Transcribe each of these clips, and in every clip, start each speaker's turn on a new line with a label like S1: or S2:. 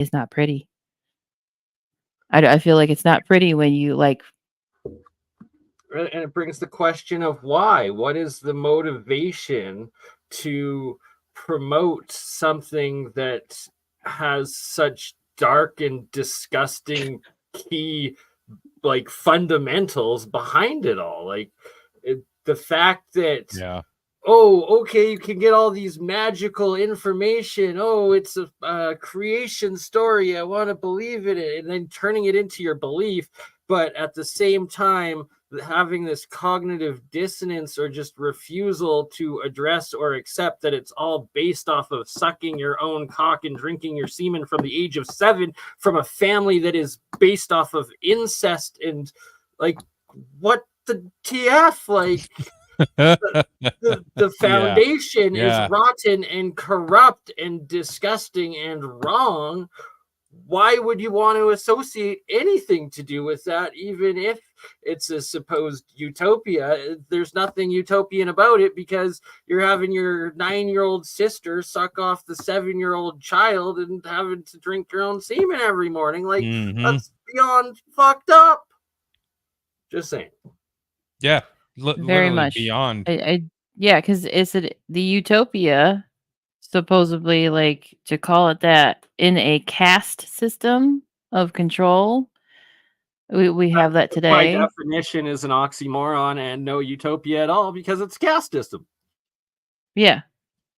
S1: It's not pretty. I feel like it's not pretty when you like.
S2: And it brings the question of why. What is the motivation to promote something that has such dark and disgusting key like fundamentals behind it all? Like the fact that oh, okay, you can get all these magical information. Oh, it's a creation story. I want to believe in it. And then turning it into your belief. But at the same time, having this cognitive dissonance or just refusal to address or accept that it's all based off of sucking your own cock and drinking your semen from the age of 7 from a family that is based off of incest and like, what the TF? Like, the foundation is rotten and corrupt and disgusting and wrong. Why would you want to associate anything to do with that, even if it's a supposed utopia? There's nothing utopian about it because you're having your 9-year-old sister suck off the 7-year-old child and having to drink your own semen every morning. Like, that's beyond fucked up. Just saying.
S3: Yeah.
S1: Very much
S3: beyond.
S1: Yeah, because it's the utopia, supposedly, like, to call it that, in a caste system of control. We have that today.
S2: By definition is an oxymoron and no utopia at all because it's caste system.
S1: Yeah.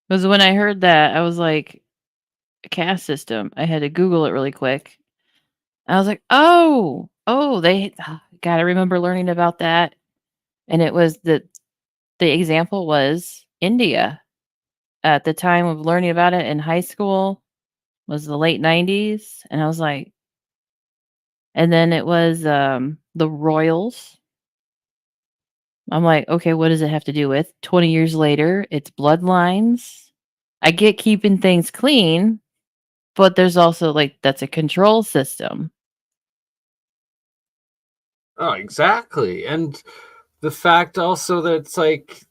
S1: Because when I heard that, I was like, a caste system. I had to Google it really quick. I was like, oh, they gotta remember learning about that. And it was the example was India. At the time of learning about it in high school was the late 90s. And I was like, and then it was the royals. I'm like, okay, what does it have to do with? 20 years later, it's bloodlines. I get keeping things clean, but there's also like, that's a control system.
S2: Oh, exactly. And the fact also that it's like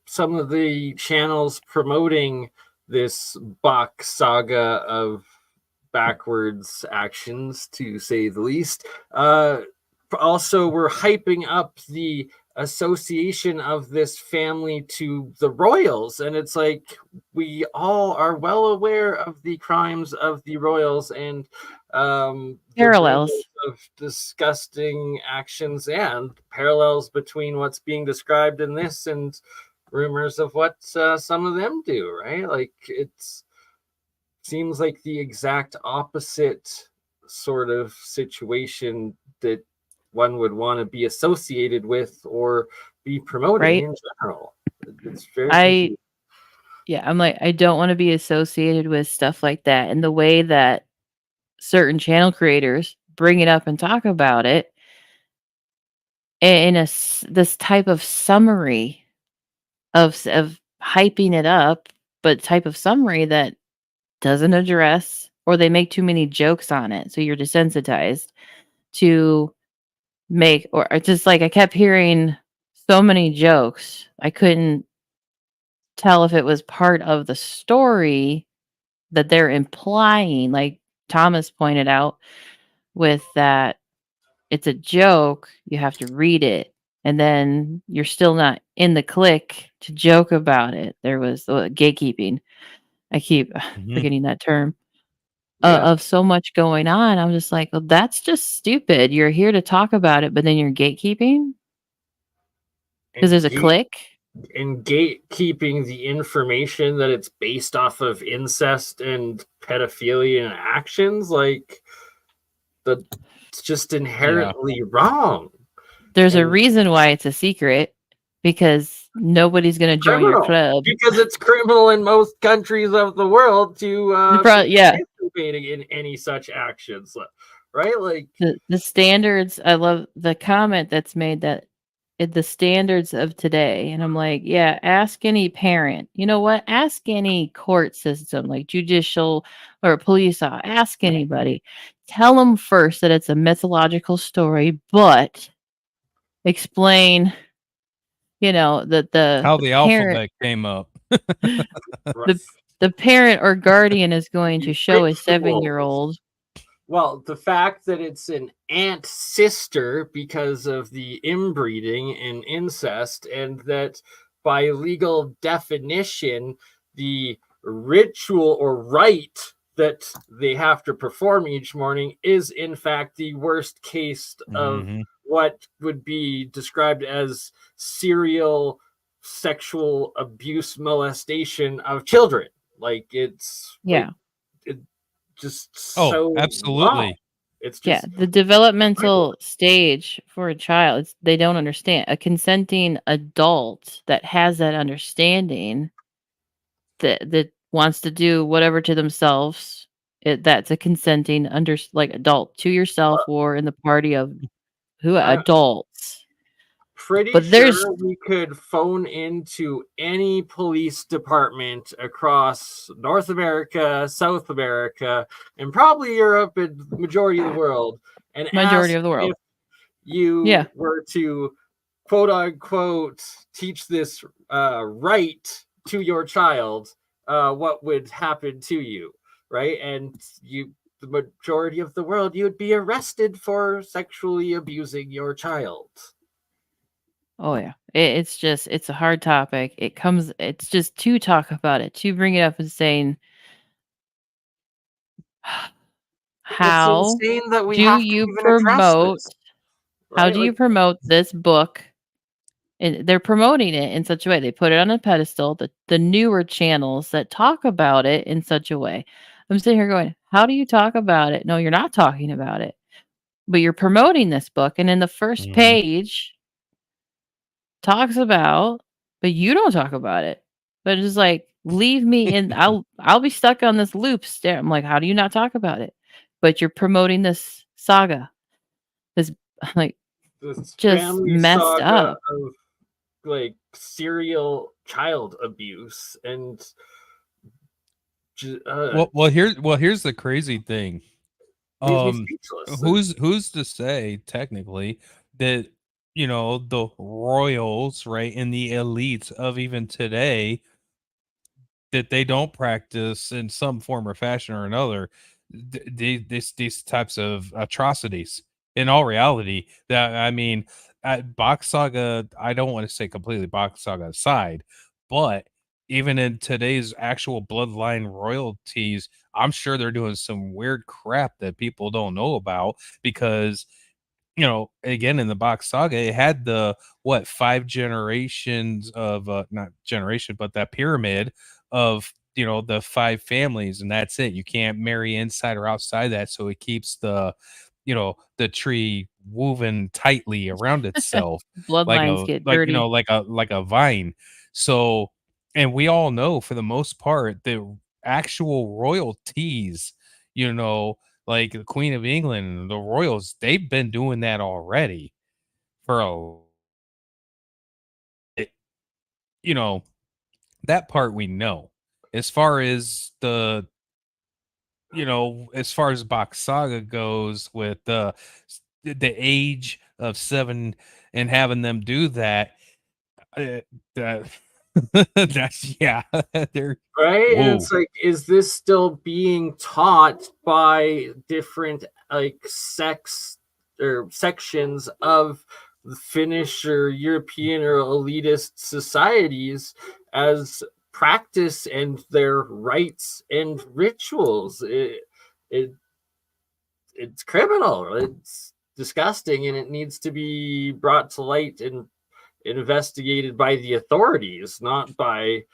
S2: some of the channels promoting this Bock Saga of backwards actions, to say the least, also we're hyping up the association of this family to the royals, and it's like we all are well aware of the crimes of the royals and
S1: parallels
S2: of disgusting actions and parallels between what's being described in this and rumors of what some of them do, right? Like, it's seems like the exact opposite sort of situation that one would want to be associated with or be promoting in general. It's very
S1: I'm like, I don't want to be associated with stuff like that. And the way that certain channel creators bring it up and talk about it in this type of summary of hyping it up, but type of summary that doesn't address, or they make too many jokes on it, so you're desensitized to make, or just like I kept hearing so many jokes, I couldn't tell if it was part of the story that they're implying, like Thomas pointed out, with that it's a joke, you have to read it, and then you're still not in the click to joke about it. There was gatekeeping. I keep forgetting that term. Of so much going on. I'm just like, well, that's just stupid. You're here to talk about it, but then you're gatekeeping because there's a click.
S2: And gatekeeping the information that it's based off of incest and pedophilia and actions, like it's just inherently wrong.
S1: There's a reason why it's a secret, because nobody's going to join your club.
S2: Because it's criminal in most countries of the world to participating in any such actions, right? Like
S1: the standards. I love the comment that's made that the standards of today, and I'm like, yeah, ask any parent. You know what? Ask any court system, like judicial or police. Ask anybody. Tell them first that it's a mythological story, but explain, that
S3: how the alphabet came up.
S1: the parent or guardian is going to show a 7-year-old
S2: Well, the fact that it's an aunt sister because of the inbreeding and incest, and that by legal definition, the ritual or rite that they have to perform each morning is in fact the worst case of
S3: Mhm.
S2: what would be described as serial sexual abuse molestation of children. Like it's like
S1: Yeah.
S2: it just
S3: Oh,
S2: so wrong.
S3: absolutely.
S2: It's
S1: Yeah,
S2: just
S1: the developmental stage for a child, they don't understand. A consenting adult that has that understanding that wants to do whatever to themselves, that's a consenting like adult to yourself or in the party of who
S2: I'm
S1: adults.
S2: pretty
S1: But there's
S2: sure we could phone into any police department across North America, South America, and probably Europe and the majority of the world, and
S1: majority
S2: ask
S1: of the
S2: if
S1: world. Yeah.
S2: you were to quote unquote teach this right to your child, what would happen to you, right? And you, the majority of the world, you would be arrested for sexually abusing your child.
S1: Oh yeah. It's a hard topic. It's just to talk about it, to bring it up and saying
S2: It's
S1: how
S2: insane that we
S1: do
S2: have to
S1: you
S2: even address
S1: promote
S2: this,
S1: how
S2: right?
S1: do you
S2: Like,
S1: promote this book? And they're promoting it in such a way. They put it on a pedestal, the newer channels that talk about it in such a way. I'm sitting here going, "How do you talk about it?" No, you're not talking about it, but you're promoting this book, and in the first
S3: Mhm.
S1: page talks about, but you don't talk about it. But it's like, leave me in. I'll be stuck on this loop stare. I'm like, how do you not talk about it? But you're promoting this saga. This like
S2: this
S1: just
S2: family
S1: messed
S2: saga
S1: up.
S2: of like serial child abuse and
S3: Here's the crazy thing.
S2: leaves me speechless.
S3: Who's to say technically that the royals, right, and the elites of even today, that they don't practice in some form or fashion or another these types of atrocities. In all reality, that I mean, at Box Saga, I don't want to say completely Box Saga aside, but even in today's actual bloodline royalties, I'm sure they're doing some weird crap that people don't know about because again, in the Box Saga, it had the what, 5 generations of not generation, but that pyramid of, the 5 families, and that's it. You can't marry inside or outside that, so it keeps the tree woven tightly around itself
S1: Bloodlines get dirty.
S3: like a vine. So, and we all know for the most part the actual royalties, you know, like the Queen of England, the royals, they've been doing that already for it- you know, that part we know. As far as as far as Box Saga goes with the age of 7 and having them do that, that that's yeah, they're
S2: Right? And
S3: whoa.
S2: it's like, is this still being taught by different like sex or sections of the Finnish or European or elitist societies as practice and their rites and rituals? It it's criminal. It's disgusting, and it needs to be brought to light and investigated by the authorities, not by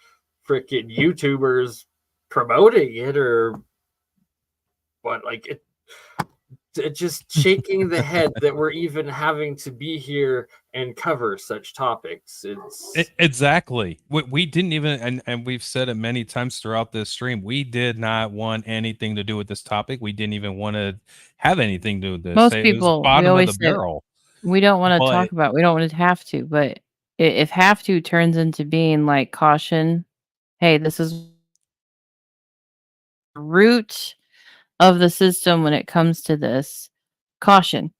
S2: freaking YouTubers promoting it or what. Like it just shaking the head that we're even having to be here and cover such topics. It's
S3: Exactly. We didn't even, and we've said it many times throughout this stream. We did not want anything to do with this topic. We didn't even want to have anything to do with this.
S1: Most
S3: It was
S1: people, we
S3: bottom of the
S1: always say
S3: barrel.
S1: we don't wanna
S3: But
S1: talk about we don't want to have to, but if have to turns into being like caution, "Hey, this is root of the system when it comes to this, caution."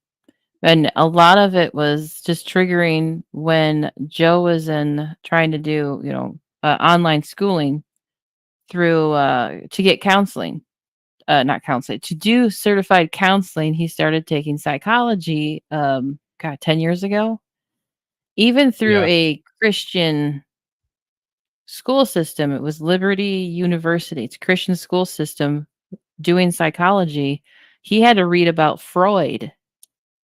S1: And a lot of it was just triggering when Joe was in trying to do, online schooling through, to get counseling. not counseling, to do certified counseling, he started taking psychology, 10 years ago. Even through
S3: Yeah.
S1: a Christian school system, it was Liberty University, it's a Christian school system doing psychology. He had to read about Freud.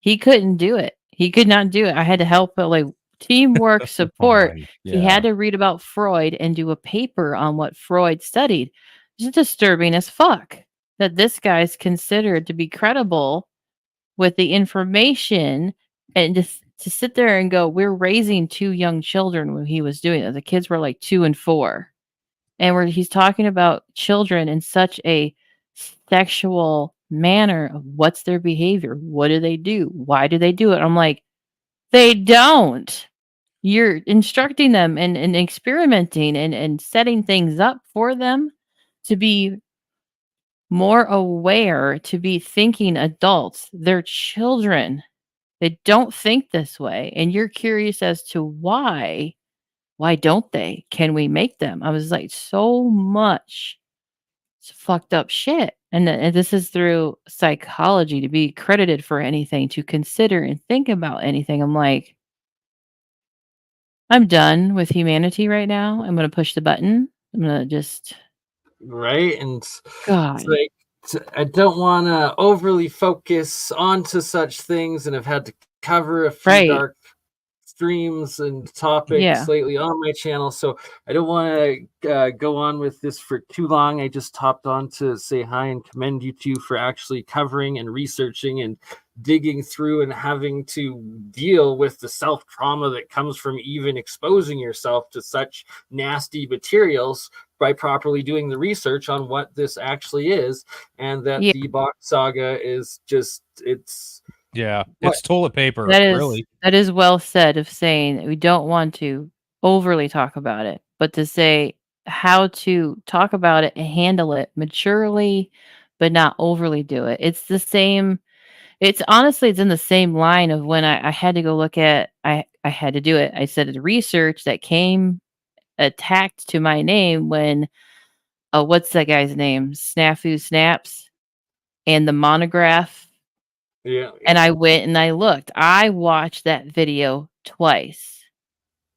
S1: He couldn't do it. He could not do it. I had to help, like, teamwork, support.
S3: Right.
S1: He had
S3: Yeah.
S1: to read about Freud and do a paper on what Freud studied. It's disturbing as fuck that this guy's considered to be credible with the information, and to sit there and go, "We're raising 2 young children," when he was doing it. The kids were like 2 and 4. And where he's talking about children in such a sexual manner of what's their behavior, what do they do, why do they do it? I'm like, they don't. You're instructing them and experimenting and setting things up for them to be more aware, to be thinking adults. They're children. They don't think this way. And you're curious as to why. Why don't they? Can we make them? I was like, so much fucked up shit. And this is through psychology, to be credited for anything, to consider and think about anything. I'm like, I'm done with humanity right now. I'm going to push the button. I'm going to just,
S2: Right, and it's
S1: God.
S2: like I don't want to overly focus onto such things, and I've had to cover a few
S1: Right.
S2: dark streams and topics
S1: Yeah.
S2: lately on my channel, so I don't want to go on with this for too long. I just hopped on to say hi and commend you two for actually covering and researching and digging through and having to deal with the self trauma that comes from even exposing yourself to such nasty materials by properly doing the research on what this actually is, and that
S1: Yeah.
S2: the Bock Saga is just
S3: Yeah.
S2: What?
S3: It's toilet paper, really.
S1: That is well said, of saying that we don't want to overly talk about it, but to say how to talk about it and handle it maturely, but not overly do it. It's the same. It's honestly, it's in the same line of when I had to go look at, I had to do it. I said the research that came attacked to my name when, what's that guy's name? Snafu Snaps and the monograph.
S2: Yeah,
S1: And I went and I looked. I watched that video twice.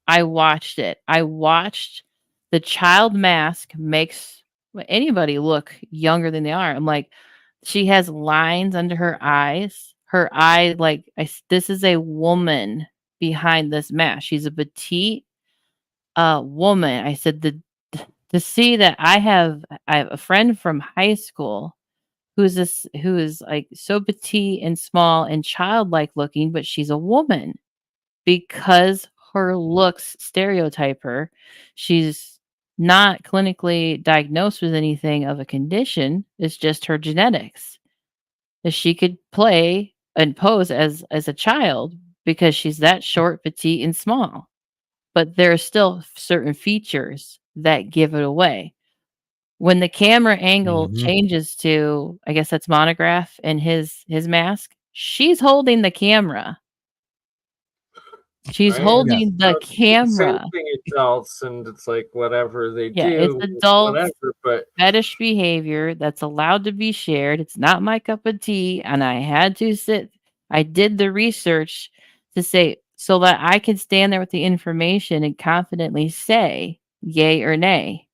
S1: I watched it. I watched the child mask makes anybody look younger than they are. I'm like, she has lines under her eyes. Her eye, like, this is a woman behind this mask. She's a petite woman. I said, to see that I have a friend from high school who is like so petite and small and childlike looking, but she's a woman because her looks stereotype her. She's not clinically diagnosed with anything of a condition. It's just her genetics. That she could play and pose as a child because she's that short, petite, and small. But there are still certain features that give it away. When the camera angle
S3: Mhm.
S1: changes to, I guess that's Monograph and his mask, she's holding the camera. She's
S2: right. And
S3: Yeah.
S1: holding
S2: so
S1: the
S2: it's the same
S1: camera.
S2: thing adults, and it's like whatever they
S1: Yeah, it's
S2: do,
S1: adults
S2: whatever. But
S1: fetish behavior that's allowed to be shared. It's not my cup of tea, and I did the research to say so that I could stand there with the information and confidently say yay or nay.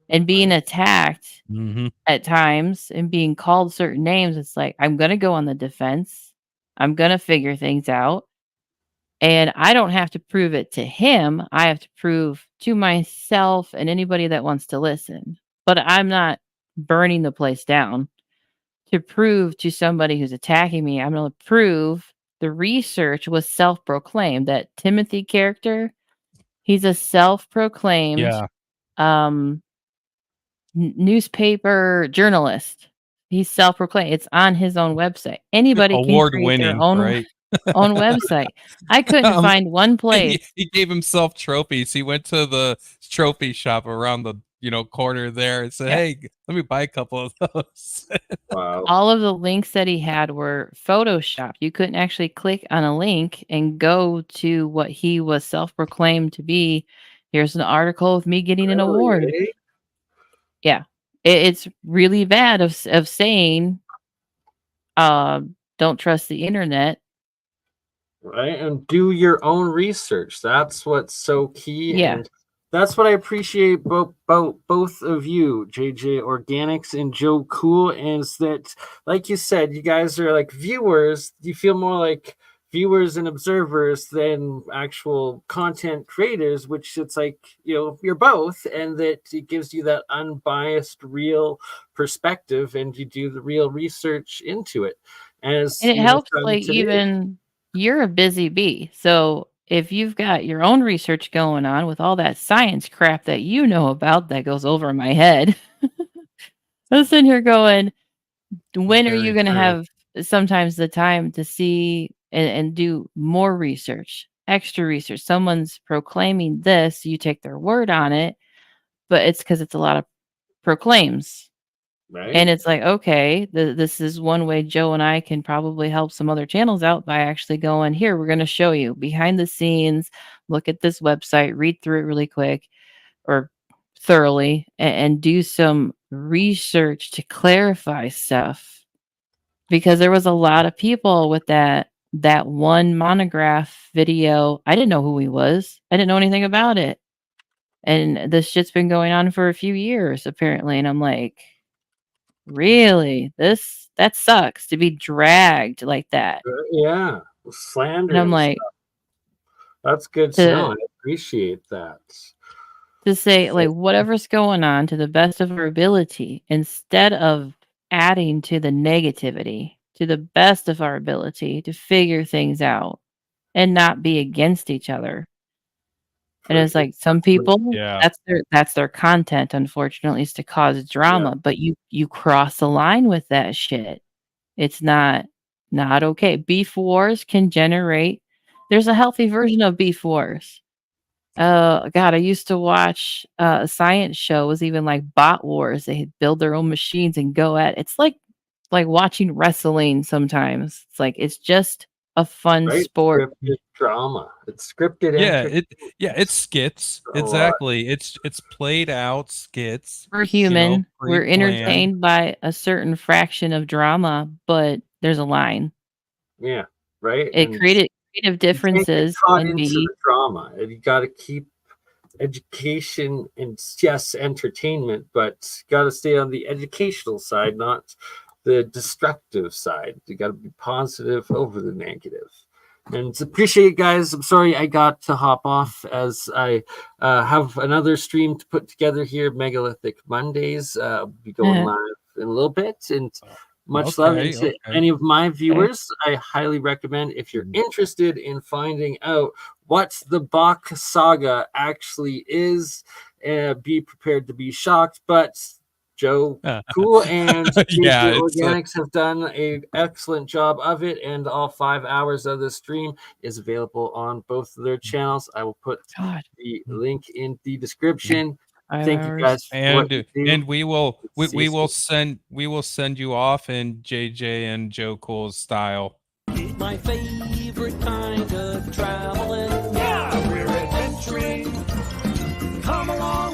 S1: And being
S2: right,
S1: attacked
S3: Mhm.
S1: at times and being called certain names, it's like, I'm gonna go on the defense. I'm gonna figure things out. And I don't have to prove it to him. I have to prove to myself and anybody that wants to listen. But I'm not burning the place down to prove to somebody who's attacking me. I'm going to prove the research was self proclaimed. That Timothy character, he's a self proclaimed
S3: Yeah.
S1: um, newspaper journalist. He's self proclaimed. It's on his own website. Anybody can
S3: Award
S1: create their
S3: winning,
S1: own
S3: right?
S1: own website. I couldn't
S3: Um,
S1: find one place.
S3: he gave himself trophies. He went to the trophy shop around the, corner there and said,
S1: Yeah.
S3: "Hey, let me buy a couple of those."
S2: wow,
S1: All of the links that he had were photoshopped. You couldn't actually click on a link and go to what he was self-proclaimed to be. Here's an article of me getting an award.
S2: really?
S1: Yeah. it's really bad of saying, don't trust the internet.
S2: Right, and do your own research. That's what's so key,
S1: Yeah.
S2: and that's what I appreciate both of you, JJ Organics and Joe Cool, is that, like you said, you guys are like viewers. You feel more like viewers and observers than actual content creators, which it's like, you're both, and that it gives you that unbiased, real perspective, and you do the real research into it, as
S1: And it
S2: you have
S1: helps,
S2: done
S1: like,
S2: today.
S1: even you're a busy bee. So if you've got your own research going on with all that science crap that you know about that goes over my head, I'm sitting here going, when are you
S3: Very
S1: going to
S3: true.
S1: have sometimes the time to see and do more research, extra research? Someone's proclaiming this, you take their word on it, but it's because it's a lot of proclaims.
S2: Right?
S1: And it's like, okay, this is one way Joe and I can probably help some other channels out by actually going, here, we're going to show you behind the scenes, look at this website, read through it really quick or thoroughly, and do some research to clarify stuff. Because there was a lot of people with that one monograph video. I didn't know who he was. I didn't know anything about it. And this shit's been going on for a few years apparently. And I'm like, really? That sucks to be dragged like that.
S2: Yeah,
S1: And
S2: slander
S1: I'm
S2: and
S1: like,
S2: stuff. That's good to know.
S1: to
S2: I appreciate that.
S1: to say, like,
S2: So,
S1: whatever's going on to the best of our ability, instead of adding to the negativity, to the best of our ability to figure things out and not be against each other. And
S2: for
S1: it's like some people,
S3: Yeah.
S1: that's their content, unfortunately, is to cause
S2: yeah,
S1: drama. But you cross the line with that shit. It's not okay. Beef wars can generate. There's a healthy version of beef wars. God, I used to watch a science show. It was even like bot wars. They build their own machines and go at. It's like watching wrestling sometimes. It's like it's just a fun
S2: right.
S1: sport
S2: Scripted drama. It's scripted
S3: Yeah,
S2: entertainment.
S3: it's skits.
S2: A lot.
S3: Exactly. It's played out skits,
S1: we're human. We're
S3: pre-planned.
S1: entertained by a certain fraction of drama, but there's a line.
S2: Yeah, right.
S1: It
S2: And
S1: created creative
S2: you can't get
S1: differences
S2: caught
S1: can
S2: into
S1: be
S2: the drama. And you got to keep education and, yes, entertainment, but got to stay on the educational side, not the destructive side. You got to be positive over the negative. And appreciate it, guys. I'm sorry I got to hop off, as I have another stream to put together here, Megalithic Mondays. I'll be going live in a little bit. And much love. And
S3: Okay,
S2: to
S3: okay.
S2: any of my
S1: okay.
S2: viewers, I highly recommend, if you're interested in finding out what the Bock Saga actually is, be prepared to be shocked. But Joe Cool and
S3: Yeah,
S2: JJ
S3: it's
S2: Organics have done an excellent job of it, and all 5 hours of the stream is available on both of their channels. I will put
S1: God,
S2: the link in the description.
S1: 5
S2: Thank you
S1: hours.
S2: guys for what you
S3: and
S2: do.
S3: we will send you off in JJ and Joe Cool's style.
S4: My favorite kind of traveling. Yeah, we're adventuring. Come along.